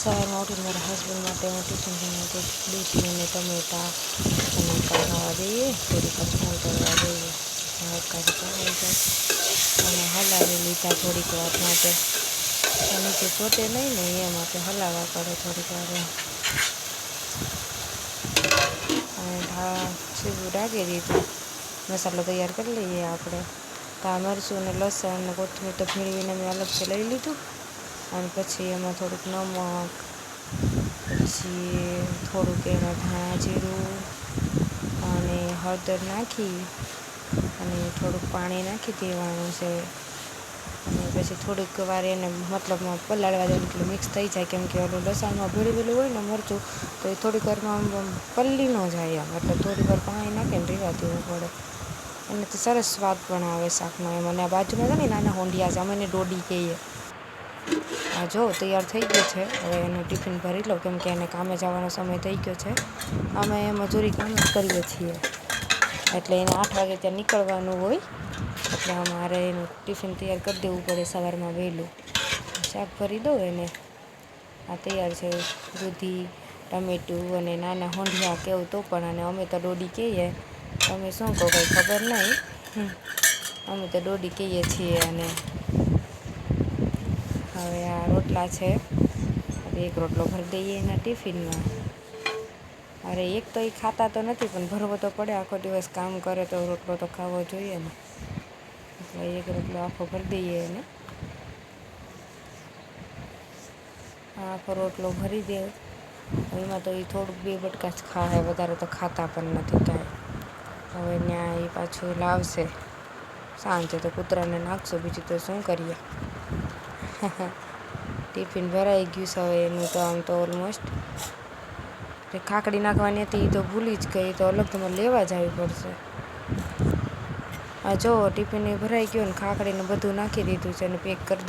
સવારમાં ઉઠીને મારા હસબન્ડ માટે હું ટિફિન બનાવતી દૂધી અને ટમેટા અને ખાવા દઈએ, થોડીક સ્મેલ કરવા દઈએ. કાઢી પકાવી જાય અને હલાવી લીધા થોડીક વાર માટે. નીચે ચોટે નહીં ને એ માટે હલાવવા પડે થોડીક વાર. અને સીધું ઢાંકી દીધું. મસાલો તૈયાર કરી લઈએ આપણે. મરચું ને લસણ અને કોથમીર તો ભીણીને મેં અલગથી લઈ લીધું. અને પછી એમાં થોડુંક નમક, પછી થોડુંક એમાં ધાણા જીરું અને હળદર નાખી અને થોડુંક પાણી નાખી દેવાનું છે. અને પછી થોડીક વાર એને મતલબમાં પલાળવા દેવાનું એટલે મિક્સ થઈ જાય, કેમ કે ઓલું લસણમાં ભીળવેલું હોય ને મરચું, તો એ થોડીક વારમાં પલ્લી ન જાય એમ. એટલે થોડીક વાર પાણી નાખીને રહેવા દેવું પડે. અને તો સરસ સ્વાદ પણ આવે શાકનો એમ. અને આ બાજુમાં છે ને નાના હોંડિયા છે, અમે એને ડોડી કહીએ. આ જો તૈયાર થઈ ગયું છે. હવે એનું ટિફિન ભરી લો, કેમ કે એને કામે જવાનો સમય થઈ ગયો છે. અમે મજૂરી કામ જ કરીએ છીએ, એટલે એને 8 વાગે ત્યાં નીકળવાનું હોય. એટલે અમારે એનું ટિફિન તૈયાર કરી દેવું પડે સવારમાં વહેલું. શાક ભરી દઉં એને. આ તૈયાર છે દૂધી, ટમેટું અને નાના હોંડિયા કેવું તો પણ, અને અમે તો ડોડી કહીએ. તમે શું કહો કંઈ ખબર નહીં. અમે તો ડોડી કહીએ છીએ. અને હવે આ રોટલા છે, હવે એક રોટલો ભરી દઈએ એના ટિફિનમાં. અરે એક તો એ ખાતા તો નથી, પણ ભરવો તો પડે. આખો દિવસ કામ કરે તો રોટલો તો ખાવો જોઈએ ને. એટલે એક રોટલો આખો ભરી દઈએ એને. આખો રોટલો ભરી દે. એમાં તો એ થોડુંક 2 બટકા જ ખાય, વધારે તો ખાતા પણ નથી કાંઈ. હવે ત્યાં એ પાછું લાવશે સાંજે, તો કૂતરાને નાખશું, બીજું તો શું કરીએ. ટિફિન ભરાઈ ગયું છે હવે એનું તો. આમ તો ઓલમોસ્ટ ખાખડી નાખવાની હતી, એ તો ભૂલી જ ગઈ. તો અલગ તમારે લેવા જ આવી પડશે. આ જો ટિફિન એ ભરાઈ ગયો ને ખાખડીને બધું નાખી દીધું છે અને પેક કરી દો.